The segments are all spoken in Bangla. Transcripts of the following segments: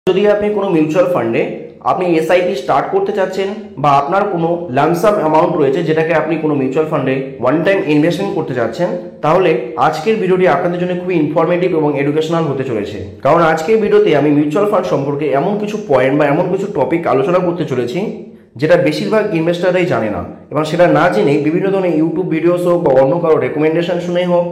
যদি আপনি কোনো মিউচুয়াল ফান্ডে আপনি এসআইপি স্টার্ট করতে চাচ্ছেন বা আপনার কোনো লামসাম অ্যামাউন্ট রয়েছে যেটাকে আপনি কোনো মিউচুয়াল ফান্ডে ওয়ান টাইম ইনভেস্টমেন্ট করতে চাচ্ছেন, তাহলে আজকের ভিডিওটি আপনাদের জন্য খুবই ইনফরমেটিভ এবং এডুকেশনাল হতে চলেছে। কারণ আজকের ভিডিওতে আমি মিউচুয়াল ফান্ড সম্পর্কে এমন কিছু পয়েন্ট বা এমন কিছু টপিক আলোচনা করতে চলেছি যেটা বেশিরভাগ ইনভেস্টাররাই জানে না, এবং সেটা না জেনেই বিভিন্ন ধরনের ইউটিউব ভিডিওস হোক বা অন্য কারো রেকমেন্ডেশন শুনেই হোক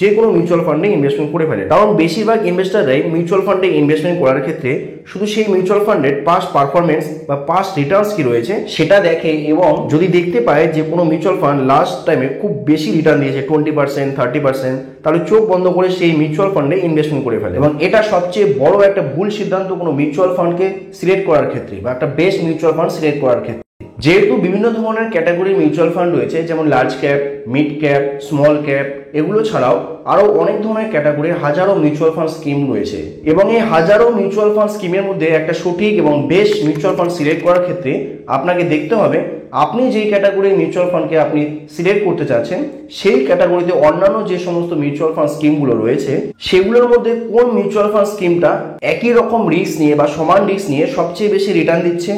যে কোনো মিউচুয়াল ফান্ডে ইনভেস্টমেন্ট করে ফেলে। কারণ বেশিরভাগ ইনভেস্টাররাই মিউচুয়াল ফান্ডে ইনভেস্টমেন্ট করার ক্ষেত্রে শুধু সেই মিউচুয়াল ফান্ডের পাস্ট পারফরমেন্স বা পাস্ট রিটার্নস কি রয়েছে সেটা দেখে, এবং যদি দেখতে পায় যে কোনো মিউচুয়াল ফান্ড লাস্ট টাইমে খুব বেশি রিটার্ন দিয়েছে 20%, 30%, তাহলে চোখ বন্ধ করে সেই মিউচুয়াল ফান্ডে ইনভেস্টমেন্ট করে ফেলে। এবং এটা সবচেয়ে বড় একটা ভুল সিদ্ধান্ত কোনো মিউচুয়াল ফান্ডকে সিলেক্ট করার ক্ষেত্রে বা একটা বেস্ট মিউচুয়াল ফান্ড সিলেক্ট করার ক্ষেত্রে। যেহেতু বিভিন্ন ধরনের ক্যাটাগরি মিউচুয়াল ফান্ড রয়েছে, যেমন large cap, mid cap, small cap, এগুলো ছাড়াও আরও অনেক ধরনের ক্যাটাগরির হাজারো মিউচুয়াল ফান্ড স্কিম রয়েছে, এবং এই হাজারো মিউচুয়াল ফান্ড স্কিমের মধ্যে একটা সঠিক এবং বেস্ট মিউচুয়াল ফান্ড সিলেক্ট করার ক্ষেত্রে আপনাকে দেখতে হবে আপনি যেই ক্যাটাগরির মিউচুয়াল ফান্ডকে আপনি সিলেক্ট করতে চাচ্ছেন সেই ক্যাটাগরিতে অন্যান্য যে সমস্ত মিউচুয়াল ফান্ড স্কিমগুলো রয়েছে সেগুলোর মধ্যে কোন মিউচুয়াল ফান্ড স্কিমটা একই রকম রিস্ক নিয়ে বা সমান রিস্ক নিয়ে সবচেয়ে বেশি রিটার্ন দিচ্ছে,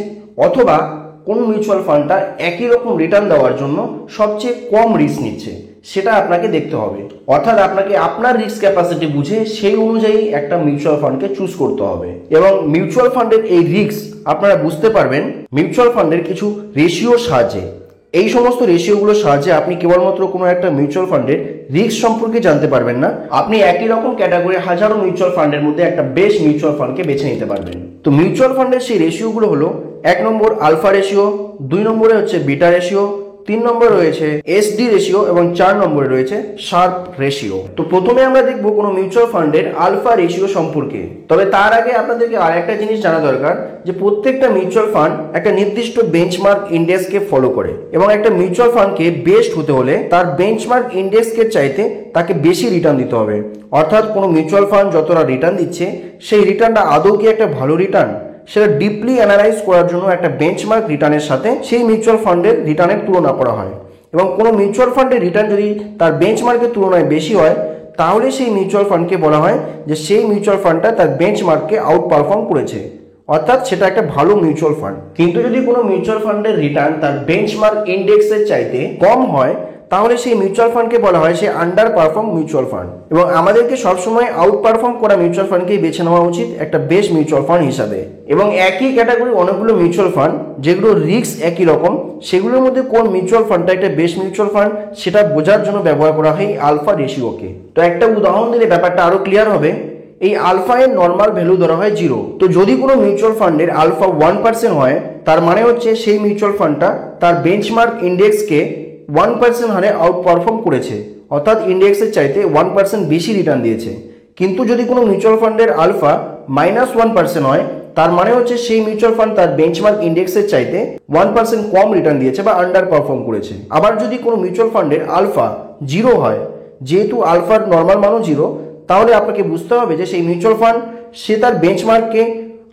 অথবা কোন মিউচুয়াল ফান্ডটা একই রকম রিটার্ন দেওয়ার জন্য সবচেয়ে কম রিস্ক নিচ্ছে, সেটা আপনাকে দেখতে হবে। অর্থাৎ আপনাকে আপনার রিস্ক ক্যাপাসিটি বুঝে সেই অনুযায়ী একটা মিউচুয়াল ফান্ডকে চুজ করতে হবে। এবং মিউচুয়াল ফান্ডের এই রিস্ক আপনারা বুঝতে পারবেন মিউচুয়াল ফান্ডের কিছু রেশিওর সাহায্যে। এই সমস্ত রেশিওগুলোর সাহায্যে আপনি কেবলমাত্র কোনো একটা মিউচুয়াল ফান্ডের রিস্ক সম্পর্কে জানতে পারবেন না, আপনি একই রকম ক্যাটাগরির হাজারো মিউচুয়াল ফান্ডের মধ্যে একটা বেস্ট মিউচুয়াল ফান্ডকে বেছে নিতে পারবেন। তো মিউচুয়াল ফান্ডের সেই রেশিওগুলো হলো: 1 নম্বর আলফা রেশিও, 2 নম্বরে হচ্ছে বিটা রেশিও, 3 নম্বরে রয়েছে এসডি রেশিও, এবং 4 নম্বরে রয়েছে শার্প রেশিও। তো প্রথমে আমরা দেখব কোনো মিউচুয়াল ফান্ডের আলফা রেশিও সম্পর্কে। তবে তার আগে আপনাদেরকে আর একটা জিনিস জানা দরকার, যে প্রত্যেকটা মিউচুয়াল ফান্ড একটা নির্দিষ্ট বেঞ্চমার্ক ইন্ডেক্সকে ফলো করে, এবং একটা মিউচুয়াল ফান্ডকে বেস্ট হতে হলে তার বেঞ্চমার্ক ইন্ডেক্সকে চাইতে তাকে বেশি রিটার্ন দিতে হবে। অর্থাৎ কোনো মিউচুয়াল ফান্ড যতটা রিটার্ন দিচ্ছে সেই রিটার্নটা আদৌ কি একটা ভালো রিটার্ন, সেটা ডিপলি অ্যানালাইজ করার জন্য একটা বেঞ্চমার্ক রিটার্নের সাথে সেই মিউচুয়াল ফান্ডের রিটার্নের তুলনা করা হয়। এবং কোনো মিউচুয়াল ফান্ডের রিটার্ন যদি তার বেঞ্চমার্কের তুলনায় বেশি হয় তাহলে সেই মিউচুয়াল ফান্ডকে বলা হয় যে সেই মিউচুয়াল ফান্ডটা তার বেঞ্চমার্ককে আউট পারফর্ম করেছে, অর্থাৎ সেটা একটা ভালো মিউচুয়াল ফান্ড। কিন্তু যদি কোনো মিউচুয়াল ফান্ডের রিটার্ন তার বেঞ্চমার্ক ইন্ডেক্সের চাইতে কম হয় তাহলে সেই মিউচুয়াল ফান্ডকে বলা হয় সে আন্ডার পারফর্ম মিউচুয়াল ফান্ড। এবং আমাদেরকে সবসময় আউট পারফর্ম করা মিউচুয়াল ফান্ডকেই বেছে নেওয়া উচিত একটা বেস্ট মিউচুয়াল ফান্ড হিসাবে। এবং একই ক্যাটাগরি অনেকগুলো মিউচুয়াল ফান্ড যেগুলো রিস্ক একই রকম, সেগুলোর মধ্যে কোন মিউচুয়াল ফান্ডটা একটা বেস্ট মিউচুয়াল ফান্ড সেটা বোঝার জন্য ব্যবহার করা হয় আলফা রেশিওকে। তো একটা উদাহরণ দিলে ব্যাপারটা আরো ক্লিয়ার হবে। এই আলফা এর নর্মাল ভ্যালু ধরা হয় 0। তো যদি কোনো মিউচুয়াল ফান্ডের আলফা 1% হয় তার মানে হচ্ছে সেই মিউচুয়াল ফান্ডটা তার বেঞ্চমার্ক ইন্ডেক্সকে 1% হারে আউট পারফর্ম করেছে, অর্থাৎ ইন্ডেক্সের চাইতে 1% বেশি রিটার্ন দিয়েছে। কিন্তু যদি কোনো মিউচুয়াল ফান্ডের আলফা -1% হয় তার মানে হচ্ছে সেই মিউচুয়াল ফান্ড তার বেঞ্চমার্ক ইন্ডেক্সের চাইতে 1% কম রিটার্ন দিয়েছে বা আন্ডার পারফর্ম করেছে। আবার যদি কোনো মিউচুয়াল ফান্ডের আলফা 0 হয়, যেহেতু আলফার নর্মাল মানও 0, তাহলে আপনাকে বুঝতে হবে যে সেই মিউচুয়াল ফান্ড সে তার বেঞ্চমার্ককে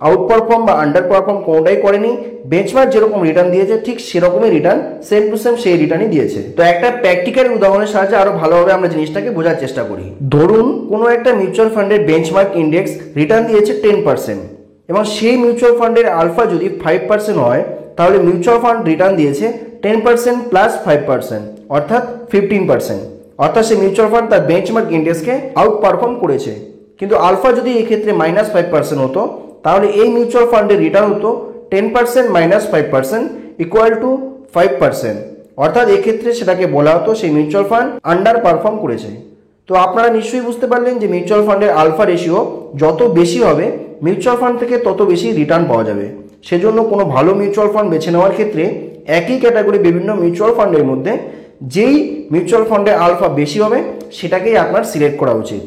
আউট পারফর্ম বা আন্ডার পারফর্ম কোনোটাই করেনি, বেঞ্চমার্ক যেরকম রিটার্ন দিয়েছে ঠিক সেরকমই রিটার্ন সেম টু সেম সেই রিটার্নই দিয়েছে। তো একটা প্র্যাকটিক্যাল উদাহরণের সাহায্যে আরো ভালোভাবে আমরা জিনিসটাকে বোঝার চেষ্টা করি। ধরুন কোনো একটা মিউচুয়াল ফান্ডের বেঞ্চমার্ক ইন্ডেক্স রিটার্ন দিয়েছে 10%, এবং সেই মিউচুয়াল ফান্ডের আলফা যদি 5% হয় তাহলে মিউচুয়াল ফান্ড রিটার্ন দিয়েছে 10% প্লাস 5%, অর্থাৎ 15%। অর্থাৎ সেই মিউচুয়াল ফান্ড তার বেঞ্চমার্ক ইন্ডেক্সকে আউট পারফর্ম করেছে। কিন্তু আলফা যদি এই ক্ষেত্রে -5% হতো তাহলে এই মিউচুয়াল ফান্ডের রিটার্ন হতো 10% - 5% ইকুয়াল টু 5%, অর্থাৎ এক্ষেত্রে সেটাকে বলা হতো সেই মিউচুয়াল ফান্ড আন্ডার পারফর্ম করেছে। তো আপনারা নিশ্চয়ই বুঝতে পারলেন যে মিউচুয়াল ফান্ডের আলফা রেশিও যত বেশি হবে মিউচুয়াল ফান্ড থেকে তত বেশি রিটার্ন পাওয়া যাবে। সেজন্য কোনো ভালো মিউচুয়াল ফান্ড বেছে নেওয়ার ক্ষেত্রে একই ক্যাটাগরি বিভিন্ন মিউচুয়াল ফান্ডের মধ্যে যেই মিউচুয়াল ফান্ডের আলফা বেশি হবে সেটাকেই আপনার সিলেক্ট করা উচিত,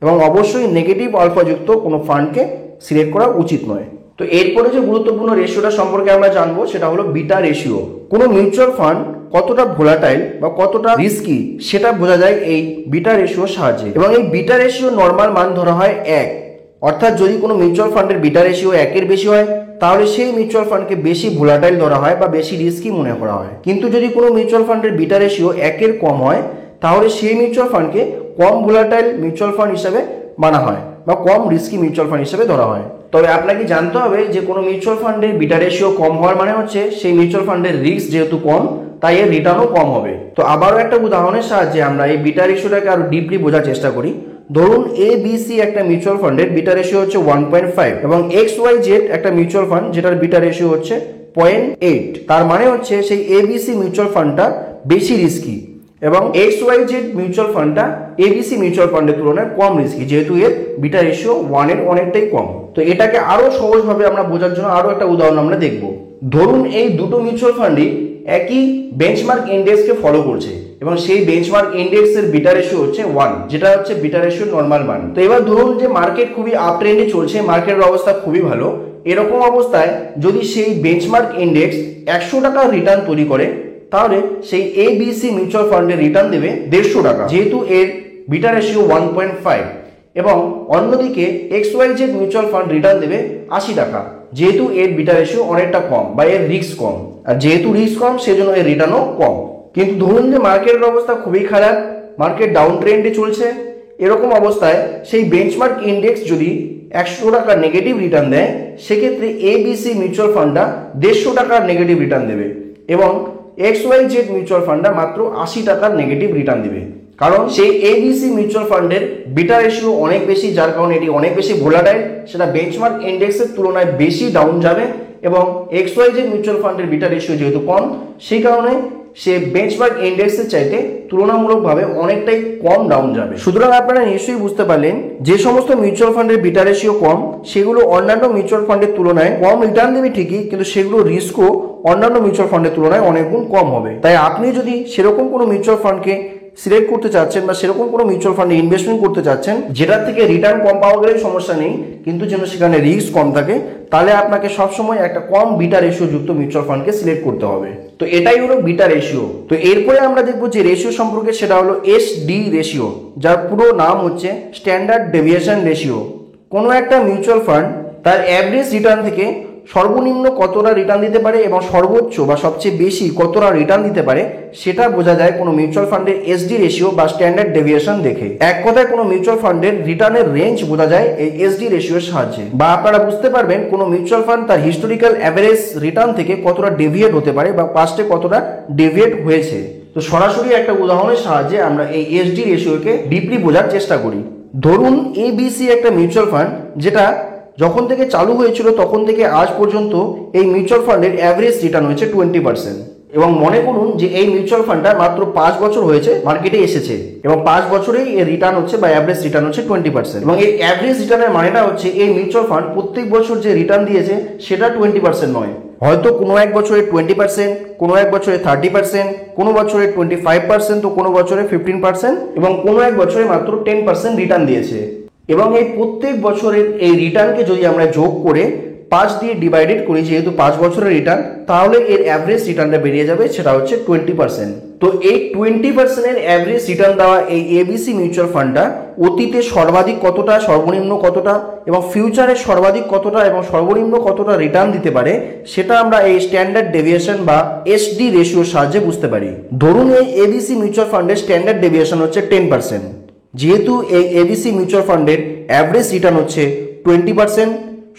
এবং অবশ্যই নেগেটিভ আলফাযুক্ত কোনো ফান্ডকে সিলেক্ট করা উচিত নয়। তো এরপরে যে গুরুত্বপূর্ণ রেশিওটা সম্পর্কে আমরা জানবো সেটা হলো বিটা রেশিও। কোনো মিউচুয়াল ফান্ড কতটা ভোলাটাইল বা কতটা রিস্কি সেটা বোঝা যায় এই বিটা রেশিওর সাহায্যে, এবং এই বিটা রেশিও নর্মাল মান ধরা হয় 1। অর্থাৎ যদি কোনো মিউচুয়াল ফান্ডের বিটা রেশিও 1-এর বেশি হয় তাহলে সেই মিউচুয়াল ফান্ডকে বেশি ভোলাটাইল ধরা হয় বা বেশি রিস্কি মনে করা হয়। কিন্তু যদি কোনো মিউচুয়াল ফান্ডের বিটা রেশিও 1-এর কম হয় তাহলে সেই মিউচুয়াল ফান্ডকে কম ভোলাটাইল মিউচুয়াল ফান্ড হিসাবে মানা হয় বা কম রিস্কি মিউচুয়াল ফান্ড হিসেবে ধরা হয়। তবে আপনাকে জানতে হবে যে কোনো মিউচুয়াল ফান্ডের বিটা রেশিও কম হওয়ার মানে হচ্ছে সেই মিউচুয়াল ফান্ডের রিস্ক যেহেতু কম তাই এর রিটার্নও কম হবে। তো আবারও একটা উদাহরণের সাহায্যে আমরা এই বিটা রেশিওটাকে আরো ডিপলি বোঝার চেষ্টা করি। ধরুন ABC একটা মিউচুয়াল ফান্ডের বিটা রেশিও হচ্ছে 1.5 এবং XYZ একটা মিউচুয়াল ফান্ড যেটার বিটা রেশিও হচ্ছে 0.8। তার মানে হচ্ছে সেই ABC মিউচুয়াল ফান্ডটা বেশি রিস্কি এবং XYZ মিউচুয়াল ফান্ডটা ABC মিউচুয়াল ফান্ডের তুলনায় কম রিস্কি, যেহেতু এর বিটা রেশিও 1 এর অনেকটাই কম। তো এটাকে আরো সহজভাবে আমরা বোঝার জন্য আরো একটা উদাহরণ আমরা দেখব। ধরুন এই দুটো মিউচুয়াল ফান্ডই একই বেঞ্চমার্ক ইন্ডেক্সকে ফলো করছে এবং সেই বেঞ্চমার্ক ইন্ডেক্সের বিটা রেশিও হচ্ছে 1, যেটা হচ্ছে বিটা রেশিও নরমাল মান। তো এবার ধরুন যে মার্কেট খুবই আপ ট্রেন্ডে চলছে, মার্কেটের অবস্থা খুবই ভালো। এরকম অবস্থায় যদি সেই বেঞ্চমার্ক ইন্ডেক্স 100 টাকা রিটার্ন তৈরি করে তাহলে সেই ABC মিউচুয়াল ফান্ডের রিটার্ন দেবে 150 টাকা, যেহেতু এর বিটা রেশিও 1.5। এবং অন্যদিকে XYZ মিউচুয়াল ফান্ড রিটার্ন দেবে 80 টাকা, যেহেতু এর বিটা রেশিও অনেকটা কম বা এর রিস্ক কম। আর যেহেতু রিস্ক কম সেজন্য এর রিটার্নও কম। কিন্তু ধরুন যে মার্কেটের অবস্থা খুবই খারাপ, মার্কেট ডাউন ট্রেন্ডে চলছে, এরকম অবস্থায় সেই বেঞ্চমার্ক ইন্ডেক্স যদি 100 টাকার নেগেটিভ রিটার্ন দেয় সেক্ষেত্রে ABC মিউচুয়াল ফান্ডটা 150 টাকার নেগেটিভ রিটার্ন দেবে এবং XYZ মিউচুয়াল ফান্ডটা মাত্র 80 টাকার নেগেটিভ রিটার্ন দেবে। কারণ সেই ABC মিউচুয়াল ফান্ডের বিটা রেশিও অনেক বেশি, যার কারণে এটি অনেক বেশি ভোলাটাইল, সেটা বেঞ্চমার্ক ইন্ডেক্সের তুলনায় বেশি ডাউন যাবে। এবং XYZ মিউচুয়াল ফান্ডের বিটা রেশিও যেহেতু কম সেই কারণে সে বেঞ্চমার্ক ইন্ডেক্সের চাইতে তুলনামূলকভাবে অনেকটাই কম ডাউন যাবে। সুতরাং আপনারা নিশ্চয়ই বুঝতে পারলেন যে সমস্ত মিউচুয়াল ফান্ডের বিটা রেশিও কম সেগুলো অন্যান্য মিউচুয়াল ফান্ডের তুলনায় কম রিটার্ন দেবে ঠিকই, কিন্তু সেগুলো রিস্কও অন্যান্য মিউচুয়াল ফান্ডের তুলনায় অনেক গুণ কম হবে। তাই আপনি যদি সেরকম কোনো মিউচুয়াল ফান্ডকে সিলেক্ট করতে চাচ্ছেন বা সেরকম কোনো মিউচুয়াল ফান্ডে ইনভেস্টমেন্ট করতে চাচ্ছেন যেটার থেকে রিটার্ন কম পাওয়া গেলে সমস্যা নেই, কিন্তু যেন সেখানে রিস্ক কম থাকে, তাহলে আপনাকে সবসময় একটা কম বিটা রেশিও যুক্ত মিউচুয়াল ফান্ডকে সিলেক্ট করতে হবে। তো এটাই হলো বিটা রেশিও। তো এরপরে আমরা দেখবো যে রেশিও সম্পর্কে, সেটা হলো SD রেশিও, যার পুরো নাম হচ্ছে স্ট্যান্ডার্ড ডেভিয়েশন রেশিও। কোনো একটা মিউচুয়াল ফান্ড তার অ্যাভারেজ রিটার্ন থেকে সর্বনিম্ন কতটা রিটার্ন দিতে পারে এবং সর্বোচ্চ বা সবচেয়ে বেশি কতটা রিটার্ন দিতে পারে সেটা বোঝা যায় কোনো মিউচুয়াল ফান্ডের SD রেশিও বা স্ট্যান্ডার্ড ডেভিয়েশন দেখে। এক কথায় কোনো মিউচুয়াল ফান্ডের রিটার্নের রেঞ্জ বোঝা যায় এই SD রেশিওর সাহায্যে। বা আপনারা বুঝতে পারবেন কোনো মিউচুয়াল ফান্ড তার হিস্টোরিক্যাল অ্যাভারেজ রিটার্ন থেকে কতটা ডেভিয়েট হতে পারে বা পাস্টে কতটা ডেভিয়েট হয়েছে। তো সরাসরি একটা উদাহরণের সাহায্যে আমরা এই SD রেশিওকে ডিপলি বোঝার চেষ্টা করি। ধরুন ABC একটা মিউচুয়াল ফান্ড যেটা যখন থেকে চালু হয়েছিল তখন থেকে আজ পর্যন্ত এই মিউচুয়াল ফান্ডের অ্যাভারেজ রিটার্ন হয়েছে 20%। এবং মনে করুন যে এই মিউচুয়াল ফান্ডটা মাত্র 5 বছর হয়েছে মার্কেটে এসেছে এবং 5 বছরেই এর রিটার্ন হচ্ছে বা অ্যাভারেজ রিটার্ন হচ্ছে 20%। এবং এই অ্যাভারেজ রিটার্নের মানেটা হচ্ছে এই মিউচুয়াল ফান্ড প্রত্যেক বছর যে রিটার্ন দিয়েছে সেটা 20% নয়, হয়তো কোনো এক বছরে 20%, কোনো এক বছরে 30%, কোনো বছরে 25%, তো কোনো বছরে 15% এবং কোনো এক বছরে মাত্র 10% রিটার্ন দিয়েছে। এবং এই প্রত্যেক বছরের এই রিটার্নকে যদি আমরা যোগ করে 5 দিয়ে ডিভাইডেড করি, যেহেতু 5 বছরের রিটার্ন, তাহলে এর অ্যাভারেজ রিটার্নটা বেরিয়ে যাবে, সেটা হচ্ছে 20%। তো এই 20%-এর অ্যাভারেজ রিটার্ন দেওয়া এই ABC মিউচুয়াল ফান্ডটা অতীতে সর্বাধিক কতটা, সর্বনিম্ন কতটা এবং ফিউচারে সর্বাধিক কতটা এবং সর্বনিম্ন কতটা রিটার্ন দিতে পারে সেটা আমরা এই স্ট্যান্ডার্ড ডেভিয়েশন বা SD রেশিওর সাহায্যে বুঝতে পারি। ধরুন এই ABC মিউচুয়াল ফান্ডের স্ট্যান্ডার্ড ডেভিয়েশন হচ্ছে 10%, যেহেতু এই ABC মিউচুয়াল ফান্ডের অ্যাভারেজ রিটার্ন হচ্ছে 20%,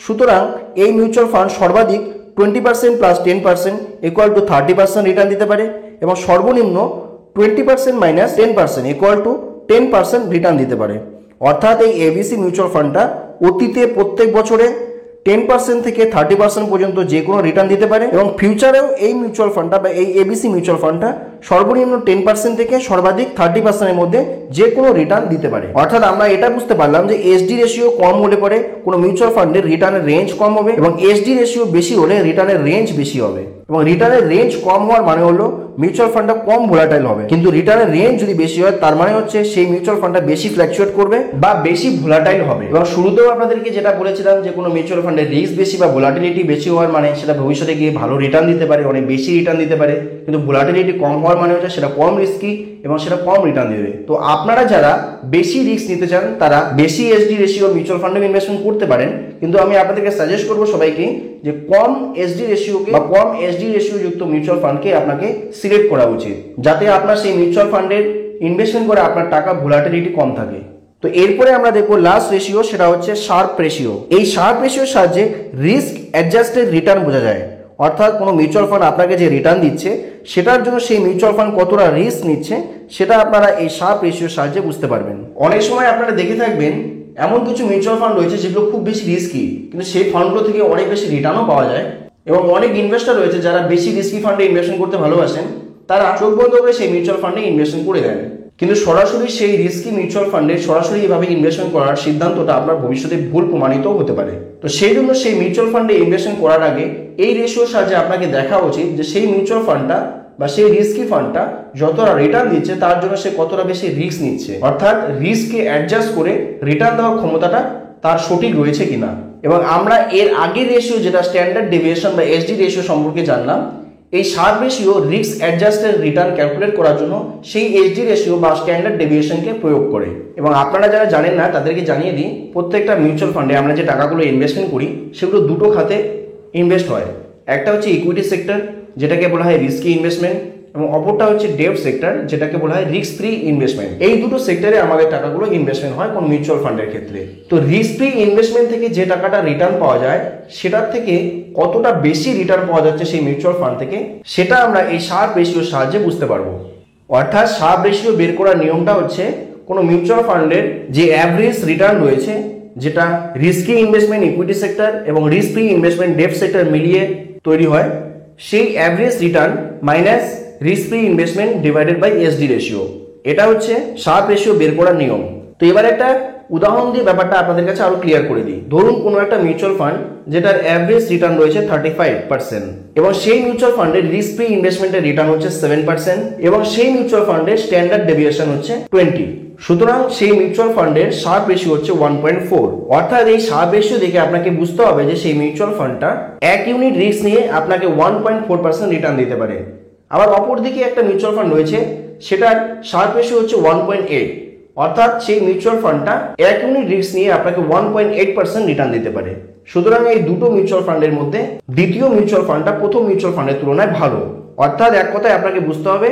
সুতরাং এই মিউচুয়াল ফান্ড সর্বাধিক 20% প্লাস 10% ইকুয়াল টু 30% রিটার্ন দিতে পারে এবং সর্বনিম্ন 20% মাইনাস 10% ইকুয়াল টু 10% রিটার্ন দিতে পারে। অর্থাৎ এই ABC মিউচুয়াল ফান্ডটা অতীতে প্রত্যেক বছরে 10% থেকে 30% পর্যন্ত যে কোনো রিটার্ন দিতে পারে এবং ফিউচারেও এই মিউচুয়াল ফান্ডটা বা এই ABC মিউচুয়াল ফান্ডটা সর্বনিম্ন 10% থেকে সর্বাধিক 30% এর মধ্যে যে কোনো রিটার্ন দিতে পারে। অর্থাৎ আমরা এটা বুঝতে পারলাম যে SD রেশিও কম হলে পরে কোনো মিউচুয়াল ফান্ডের রিটার্নের রেঞ্জ কম হবে এবং SD রেশিও বেশি হলে রিটার্নের রেঞ্জ বেশি হবে। এবং রিটার্নের রেঞ্জ কম হওয়ার মানে হলো মিউচুয়াল ফান্ডটা কম ভোলাটাইল হবে, কিন্তু রিটার্নের রেঞ্জ যদি বেশি হয় তার মানে হচ্ছে সেই মিউচুয়াল ফান্ডটা বেশি ফ্ল্যাকচুয়েট করবে বা বেশি ভোলাটাইল হবে। এবং শুরুতেও আপনাদেরকে যেটা বলেছিলাম যে কোনো মিউচুয়াল ফান্ডের রিস্ক বেশি বা ভোলাটিলিটি বেশি হওয়ার মানে সেটা ভবিষ্যতে গিয়ে ভালো রিটার্ন দিতে পারে, অনেক বেশি রিটার্ন দিতে পারে, কিন্তু ভোলাটিলিটি কম হওয়ার মানে হচ্ছে সেটা কম রিস্কি এবং সেটা কম রিটার্ন দেবে। তো আপনারা যারা বেশি রিস্ক নিতে চান তারা বেশি SD রেশিও মিউচুয়াল ফান্ডে ইনভেস্টমেন্ট করতে পারেন, কিন্তু আমি আপনাদেরকে সাজেস্ট করবো সবাইকে যে কম SD রেশিওকে বা কম SD রেশিও যুক্ত মিউচুয়াল ফান্ডকে আপনাকে সিলেক্ট করা উচিত, যাতে আপনার সেই মিউচুয়াল ফান্ডের ইনভেস্টমেন্ট করে আপনার টাকা ভোলাটিলিটি কম থাকে। তো এরপরে আমরা দেখবো লাস্ট রেশিও, সেটা হচ্ছে শার্প রেশিও। এই শার্প রেশিওর সাহায্যে রিস্ক অ্যাডজাস্টেড রিটার্ন বোঝা যায়, অর্থাৎ কোনো মিউচুয়াল ফান্ড আপনাকে যে রিটার্ন দিচ্ছে সেটার জন্য সেই মিউচুয়াল ফান্ড কতটা রিস্ক নিচ্ছে সেটা আপনারা এই শার্প রেশিওর সাহায্যে বুঝতে পারবেন। অনেক সময় আপনারা দেখে থাকবেন এমন কিছু মিউচুয়াল ফান্ড রয়েছে যেগুলো খুব বেশি রিস্কি, কিন্তু সেই ফান্ডগুলো থেকে অনেক বেশি রিটার্নও পাওয়া যায়। এবং অনেক ইনভেস্টর রয়েছে যারা বেশি রিস্কি ফান্ডে ইনভেস্টমেন্ট করতে ভালোবাসেন, তারা চোখ বন্ধ করে সেই মিউচুয়াল ফান্ডে ইনভেস্টমেন্ট করে দেন। কিন্তু সরাসরি সেই রিস্কি মিউচুয়াল ফান্ডে সরাসরি এভাবে ইনভেস্টমেন্ট করার সিদ্ধান্তটা আপনার ভবিষ্যতে ভুল প্রমাণিত হতে পারে। তো সেই জন্য সেই মিউচুয়াল ফান্ডে ইনভেস্টমেন্ট করার আগে এই রেশিওর সাহায্যে আপনাকে দেখা উচিত যে সেই মিউচুয়াল ফান্ডটা বা সেই রিস্কি ফান্ডটা যতটা রিটার্ন দিচ্ছে তার জন্য সে কতটা বেশি রিস্ক নিচ্ছে, অর্থাৎ রিস্ককে অ্যাডজাস্ট করে রিটার্ন দেওয়ার ক্ষমতাটা তার সঠিক রয়েছে কিনা। এবং আমরা এর আগের রেশিও যেটা স্ট্যান্ডার্ড ডেভিয়েশন বা এসডি রেশিও সম্পর্কে জানলাম, এই sharp ratio risk adjusted return calculate করার জন্য সেই এসডি রেশিও বা স্ট্যান্ডার্ড ডেভিয়েশনকে প্রয়োগ করে। এবং আপনারা যারা জানেন না তাদেরকে জানিয়ে দিই, প্রত্যেকটা মিউচুয়াল ফান্ডে আমরা যে টাকাগুলো ইনভেস্টমেন্ট করি সেগুলো দুটো খাতে ইনভেস্ট হয়। একটা হচ্ছে ইকুইটি সেক্টর, যেটাকে বলা হয় রিস্কি ইনভেস্টমেন্ট, এবং অপরটা হচ্ছে ডেট সেক্টর, যেটাকে বলা হয় রিস্ক ফ্রি ইনভেস্টমেন্ট। এই দুটো সেক্টরে আমাদের টাকাগুলো ইনভেস্টমেন্ট হয় কোন মিউচুয়াল ফান্ডের ক্ষেত্রে। তো রিস্ক ফ্রি ইনভেস্টমেন্ট থেকে যে টাকাটা রিটার্ন পাওয়া যায় সেটার থেকে কতটা বেশি রিটার্ন পাওয়া যাচ্ছে সেই মিউচুয়াল ফান্ড থেকে, সেটা আমরা এই শার্প রেশিওর সাহায্যে বুঝতে পারবো। অর্থাৎ শার্প রেশিও বের করার নিয়মটা হচ্ছে কোনো মিউচুয়াল ফান্ডের যে অ্যাভারেজ রিটার্ন রয়েছে, যেটা রিস্কি ইনভেস্টমেন্ট ইকুইটি সেক্টর এবং risk free investment debt sector মিলিয়ে তৈরি হয়, সেই average return minus risk free investment divided by SD ratio, এটা হচ্ছে শার্প রেশিও বের করার নিয়ম। তো এবার একটা উদাহরণ দিয়ে ব্যাপারটা আপনাদের কাছে আরো ক্লিয়ার করে দিই। ধরুন কোনো একটা মিউচুয়াল ফান্ড যেটার অ্যাভারেজ রিটার্ন রয়েছে 35% এবং সেই মিউচুয়াল ফান্ডের রিস্ক ফ্রি ইনভেস্টমেন্টের রিটার্ন হচ্ছে 7% এবং সেই মিউচুয়াল ফান্ডের স্ট্যান্ডার্ড ডেভিয়েশন হচ্ছে 20। সুতরাং সেই মিউচুয়াল ফান্ডের শার্প রেশিও হচ্ছে 1.4। অর্থাৎ এই শার্প রেশিও দেখে আপনাকে বুঝতে হবে যে সেই মিউচুয়াল ফান্ডটা 1 ইউনিট রিস্ক নিয়ে আপনাকে 1.4% রিটার্ন দিতে পারে। আবার অপরদিকে একটা মিউচুয়াল ফান্ড রয়েছে, সেটার শার্প রেশিও হচ্ছে 1.8, অর্থাৎ সেই মিউচুয়াল ফান্ডটা 1 ইউনিট রিস্ক নিয়ে আপনাকে 1.8% রিটার্ন দিতে পারে। সুতরাং এই দুটো মিউচুয়াল ফান্ডের মধ্যে দ্বিতীয় মিউচুয়াল ফান্ডটা প্রথম মিউচুয়াল ফান্ডের তুলনায় ভালো। অর্থাৎ এক কথায় আপনাকে বুঝতে হবে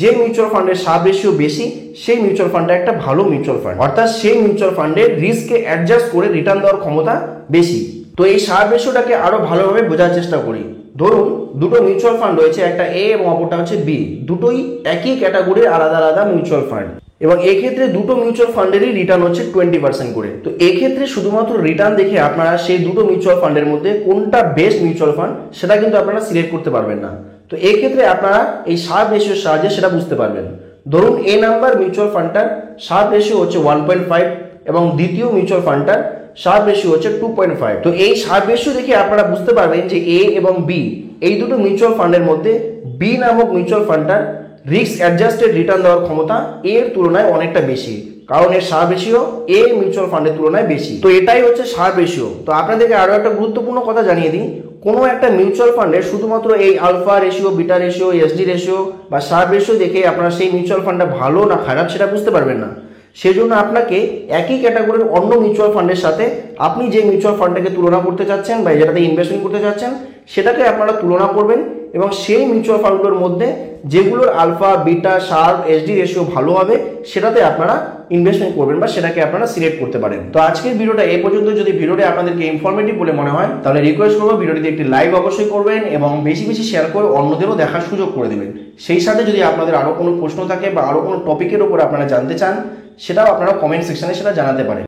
যে মিউচুয়াল ফান্ডের শার্প রেশিও বেশি সেই মিউচুয়াল ফান্ডটা একটা ভালো মিউচুয়াল ফান্ড, অর্থাৎ সেই মিউচুয়াল ফান্ডের রিস্ককে অ্যাডজাস্ট করে রিটার্ন দেওয়ার ক্ষমতা বেশি। তো এই শার্প রেশিওটাকে আরো ভালোভাবে বোঝার চেষ্টা করি। ধরুন দুটো মিউচুয়াল ফান্ড রয়েছে, একটা এ এবং অপরটা হচ্ছে বি, দুটোই একই ক্যাটাগরির আলাদা আলাদা মিউচুয়াল ফান্ড এবং এক্ষেত্রে দুটো মিউচুয়াল ফান্ডেরই রিটার্ন হচ্ছে 20% করে। তো এক্ষেত্রে শুধুমাত্র রিটার্ন দেখে আপনারা সেই দুটো মিউচুয়াল ফান্ডের মধ্যে কোনটা বেস্ট মিউচুয়াল ফান্ড সেটা কিন্তু আপনারা সিলেক্ট করতে পারবেন না। তো এক্ষেত্রে আপনারা এই শার্প রেশিওর সাহায্যে সেটা বুঝতে পারবেন। ধরুন এ নাম্বার মিউচুয়াল ফান্ডটার শার্প রেশিও হচ্ছে 1.5 এবং দ্বিতীয় মিউচুয়াল ফান্ডটার শার্প রেশিও হচ্ছে 2.5। তো এই শার্প রেশিও দেখে আপনারা বুঝতে পারবেন যে এ এবং বি এই দুটো মিউচুয়াল ফান্ডের মধ্যে বি নামক মিউচুয়াল ফান্ডটার রিস্ক অ্যাডজাস্টেড রিটার্ন দেওয়ার ক্ষমতা এর তুলনায় অনেকটা বেশি, কারণ এর শার্প রেশিও এ মিউচুয়াল ফান্ডের তুলনায় বেশি। তো এটাই হচ্ছে শার্প রেশিও। তো আপনাদেরকে আরো একটা গুরুত্বপূর্ণ কথা জানিয়ে দিই, কোনো একটা মিউচুয়াল ফান্ডের শুধুমাত্র এই alpha ratio, beta ratio, SD ratio বা শার্প রেশিও দেখে আপনারা সেই মিউচুয়াল ফান্ডটা ভালো না খারাপ সেটা বুঝতে পারবেন না। সেজন্য আপনাকে একই ক্যাটাগরির অন্য মিউচুয়াল ফান্ডের সাথে আপনি যে মিউচুয়াল ফান্ডটাকে তুলনা করতে চাচ্ছেন বা যেটাতে ইনভেস্টমেন্ট করতে চাচ্ছেন সেটাকে আপনারা তুলনা করবেন এবং সেই মিউচুয়াল ফান্ডগুলোর মধ্যে যেগুলোর alpha, beta, Sharpe, SD ratio ভালো হবে সেটাতে আপনারা ইনভেস্টমেন্ট করবেন বা সেটাকে আপনারা সিলেক্ট করতে পারেন। তো আজকের ভিডিওটা এই পর্যন্ত। যদি ভিডিওটি আপনাদেরকে ইনফরমেটিভ বলে মনে হয় তাহলে রিকোয়েস্ট করবো ভিডিওটিতে একটি লাইক অবশ্যই করবেন এবং বেশি বেশি শেয়ার করে অন্যদেরও দেখার সুযোগ করে দেবেন। সেই সাথে যদি আপনাদের আরো কোনো প্রশ্ন থাকে বা আরো কোনো টপিকের উপর আপনারা জানতে চান সেটাও আপনারা কমেন্ট সেকশনে সেটা জানাতে পারেন।